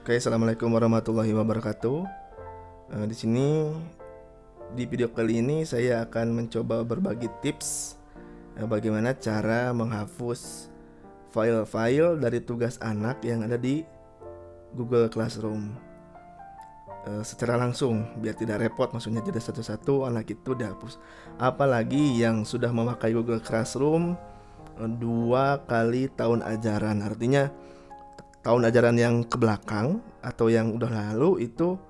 Oke, assalamualaikum warahmatullahi wabarakatuh. Di sini di video kali ini saya akan mencoba berbagi tips bagaimana cara menghapus file-file dari tugas anak yang ada di Google Classroom secara langsung, biar tidak repot, maksudnya tidak satu-satu anak itu dihapus. Apalagi yang sudah memakai Google Classroom 2 kali tahun ajaran, artinya tahun ajaran yang ke belakang atau yang udah lalu itu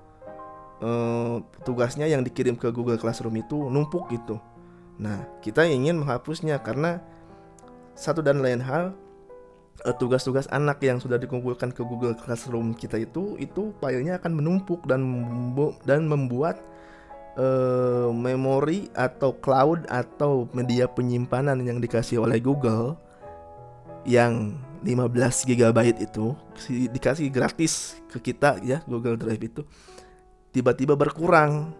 tugasnya yang dikirim ke Google Classroom itu numpuk gitu. Nah, kita ingin menghapusnya karena satu dan lain hal, tugas-tugas anak yang sudah dikumpulkan ke Google Classroom kita itu filenya akan menumpuk dan membuat memori atau cloud atau media penyimpanan yang dikasih oleh Google yang 15 GB itu dikasih gratis ke kita ya, Google Drive itu tiba-tiba berkurang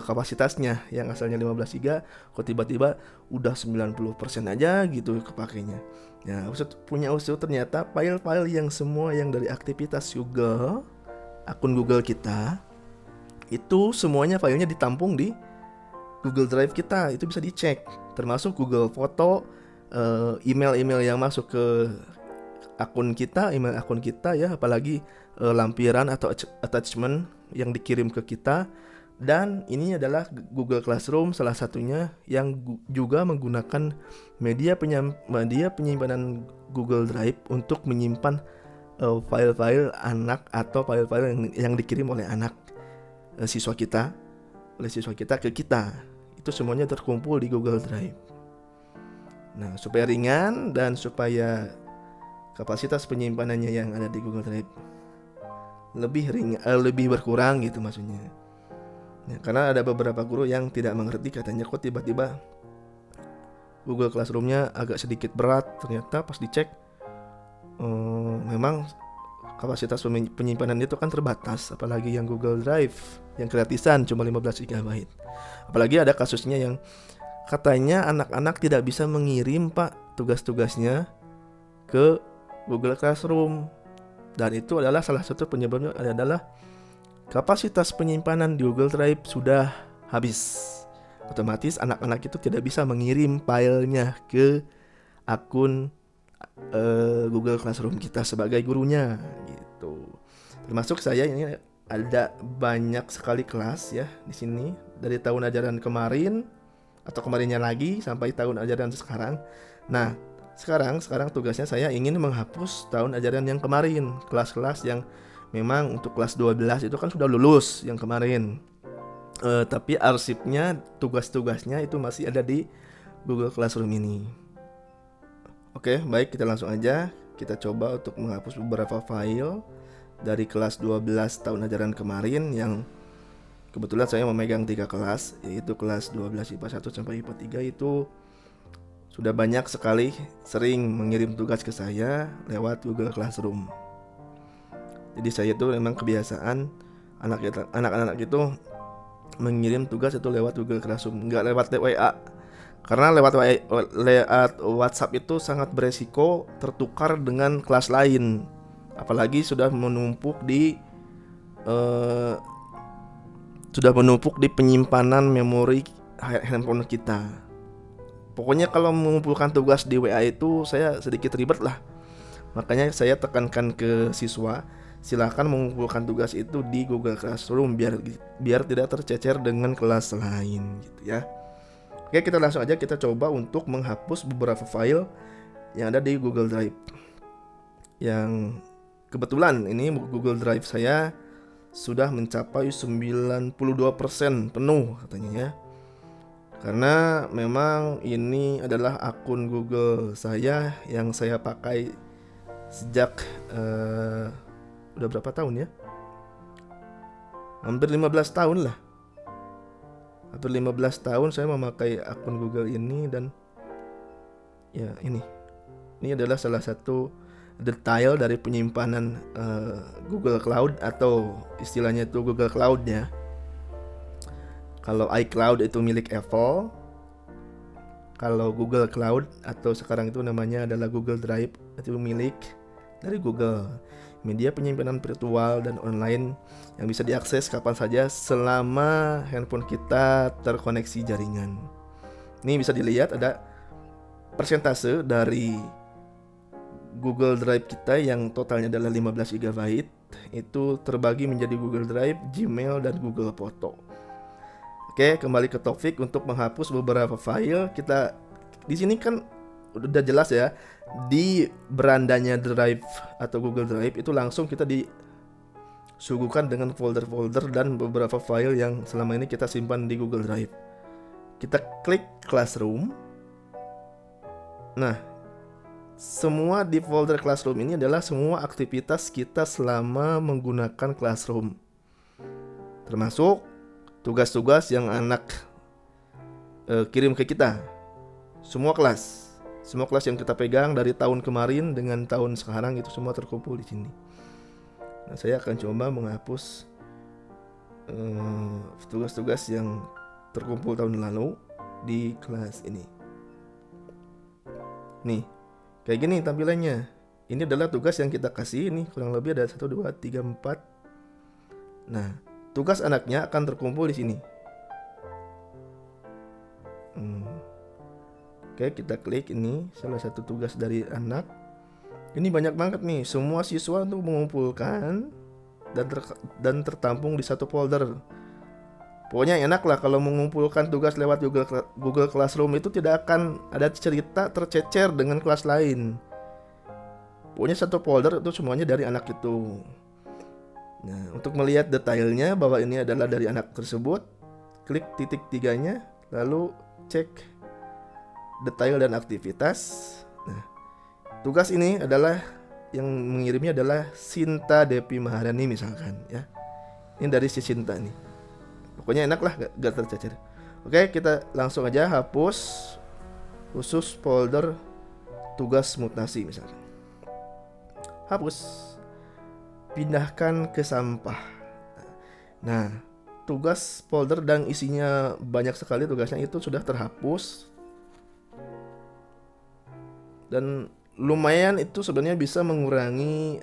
kapasitasnya. Yang asalnya 15 GB kok tiba-tiba udah 90% aja gitu kepakainya. Ya, punya usul ternyata file-file yang semua yang dari aktivitas Google, akun Google kita, itu semuanya filenya ditampung di Google Drive kita. Itu bisa dicek, termasuk Google Foto, email-email yang masuk ke akun kita, email akun kita ya, apalagi lampiran atau attachment yang dikirim ke kita. Dan ini adalah Google Classroom salah satunya yang juga menggunakan media penyimpanan Google Drive untuk menyimpan file-file anak atau file-file yang dikirim oleh siswa kita ke kita. Itu semuanya terkumpul di Google Drive. Nah, supaya ringan dan supaya kapasitas penyimpanannya yang ada di Google Drive lebih berkurang gitu maksudnya. Ya, karena ada beberapa guru yang tidak mengerti, katanya kok tiba-tiba Google Classroom-nya agak sedikit berat. Ternyata pas dicek memang kapasitas penyimpanan itu kan terbatas, apalagi yang Google Drive yang gratisan cuma 15 GB. Apalagi ada kasusnya yang katanya anak-anak tidak bisa mengirim tugas-tugasnya ke Google Classroom, dan itu adalah salah satu penyebabnya adalah kapasitas penyimpanan di Google Drive sudah habis. Otomatis anak-anak itu tidak bisa mengirim filenya ke akun Google Classroom kita sebagai gurunya gitu. Termasuk saya ini ada banyak sekali kelas ya di sini dari tahun ajaran kemarin atau kemarinnya lagi sampai tahun ajaran sekarang. Nah, sekarang tugasnya saya ingin menghapus tahun ajaran yang kemarin, kelas-kelas yang memang untuk kelas 12 itu kan sudah lulus yang kemarin. Tapi arsipnya, tugas-tugasnya itu masih ada di Google Classroom ini. Oke, baik, kita langsung aja. Kita coba untuk menghapus beberapa file dari kelas 12 tahun ajaran kemarin yang kebetulan saya memegang 3 kelas, yaitu kelas 12 IPA 1 sampai IPA 3 itu sudah banyak sekali sering mengirim tugas ke saya lewat Google Classroom. Jadi saya itu memang kebiasaan anak-anak itu mengirim tugas itu lewat Google Classroom, nggak lewat WA. Karena lewat WhatsApp itu sangat beresiko tertukar dengan kelas lain, apalagi sudah menumpuk di penyimpanan memori handphone kita. Pokoknya kalau mengumpulkan tugas di WA itu saya sedikit ribet lah. Makanya saya tekankan ke siswa, silahkan mengumpulkan tugas itu di Google Classroom biar tidak tercecer dengan kelas lain gitu ya. Oke, kita langsung aja kita coba untuk menghapus beberapa file yang ada di Google Drive. Yang kebetulan ini Google Drive saya sudah mencapai 92% penuh katanya ya. Karena memang ini adalah akun Google saya yang saya pakai sejak udah berapa tahun ya? Hampir 15 tahun lah. Hampir 15 tahun saya memakai akun Google ini, dan ya ini adalah salah satu detail dari penyimpanan Google Cloud, atau istilahnya itu Google Cloud ya. Kalau iCloud itu milik Apple, kalau Google Cloud atau sekarang itu namanya adalah Google Drive itu milik dari Google. media penyimpanan virtual dan online yang bisa diakses kapan saja selama handphone kita terkoneksi jaringan. Ini bisa dilihat ada persentase dari Google Drive kita yang totalnya adalah 15 GB itu terbagi menjadi Google Drive, Gmail, dan Google Foto. Oke, kembali ke topik untuk menghapus beberapa file. Kita di sini kan udah jelas ya, di berandanya Drive atau Google Drive itu langsung kita disuguhkan dengan folder-folder dan beberapa file yang selama ini kita simpan di Google Drive. Kita klik Classroom. Nah, semua di folder Classroom ini adalah semua aktivitas kita selama menggunakan Classroom, termasuk tugas-tugas yang anak kirim ke kita. Semua kelas yang kita pegang dari tahun kemarin dengan tahun sekarang itu semua terkumpul di sini. Nah, saya akan coba menghapus tugas-tugas yang terkumpul tahun lalu di kelas ini. Nih, kayak gini tampilannya. Ini adalah tugas yang kita kasih, ini kurang lebih ada 1, 2, 3, 4. Nah, tugas anaknya akan terkumpul di sini. Oke, kita klik ini salah satu tugas dari anak. Ini banyak banget nih, semua siswa untuk mengumpulkan dan tertampung di satu folder. Pokoknya enak lah kalau mengumpulkan tugas lewat Google Classroom itu tidak akan ada cerita tercecer dengan kelas lain. Pokoknya satu folder itu semuanya dari anak itu. Nah, untuk melihat detailnya bahwa ini adalah dari anak tersebut, klik titik 3-nya, lalu cek detail dan aktivitas. Nah, tugas ini adalah yang mengirimnya adalah Sinta Depi Maharani misalkan ya. Ini dari si Sinta nih. Pokoknya enak lah, gak tercecer. Oke, kita langsung aja hapus khusus folder tugas mutasi misalkan. Hapus. Pindahkan ke sampah. Nah, tugas folder dan isinya banyak sekali tugasnya itu sudah terhapus. Dan lumayan itu sebenarnya bisa mengurangi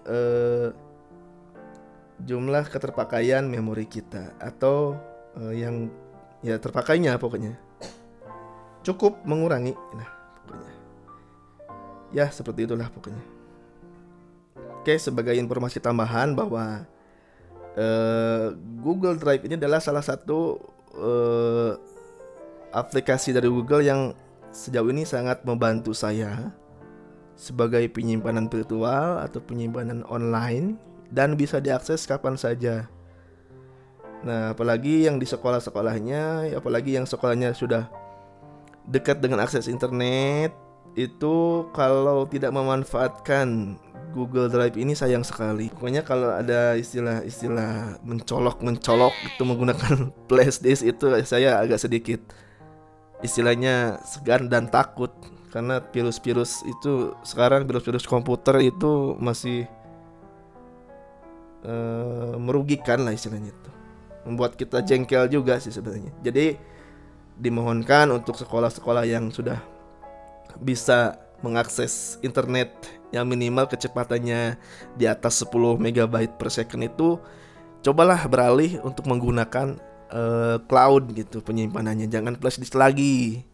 jumlah keterpakaian memori kita atau yang ya terpakainya pokoknya cukup mengurangi. Nah, pokoknya ya seperti itulah pokoknya. Oke, sebagai informasi tambahan bahwa Google Drive ini adalah salah satu aplikasi dari Google yang sejauh ini sangat membantu saya sebagai penyimpanan virtual atau penyimpanan online dan bisa diakses kapan saja. Nah, apalagi yang di sekolah-sekolahnya, apalagi yang sekolahnya sudah dekat dengan akses internet, itu kalau tidak memanfaatkan Google Drive ini sayang sekali. Pokoknya kalau ada istilah mencolok itu menggunakan flash disk itu saya agak sedikit istilahnya segan dan takut. Karena virus-virus itu sekarang, virus-virus komputer itu masih merugikan lah istilahnya itu. Membuat kita jengkel juga sih sebenarnya. Jadi dimohonkan untuk sekolah-sekolah yang sudah bisa mengakses internet yang minimal kecepatannya di atas 10 MB per second itu, cobalah beralih untuk menggunakan cloud gitu penyimpanannya. Jangan flash disk lagi.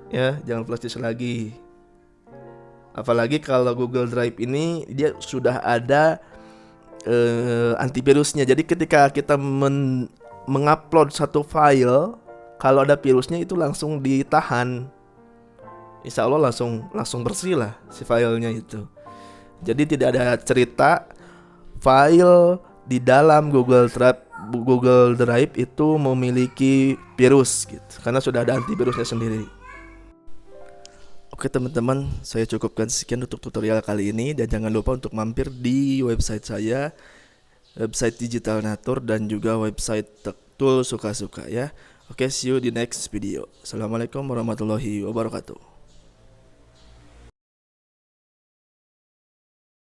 Ya, jangan flash disk lagi. Apalagi kalau Google Drive ini dia sudah ada antivirusnya. Jadi ketika kita mengupload satu file, kalau ada virusnya itu langsung ditahan. Insya Allah langsung bersih lah si filenya itu. Jadi tidak ada cerita file di dalam Google Drive itu memiliki virus gitu, karena sudah ada antivirusnya sendiri. Oke teman-teman, saya cukupkan sekian untuk tutorial kali ini. Dan jangan lupa untuk mampir di website saya, website Digital Natur, dan juga website Tektul Suka-Suka ya. Oke, see you di next video. Assalamualaikum warahmatullahi wabarakatuh.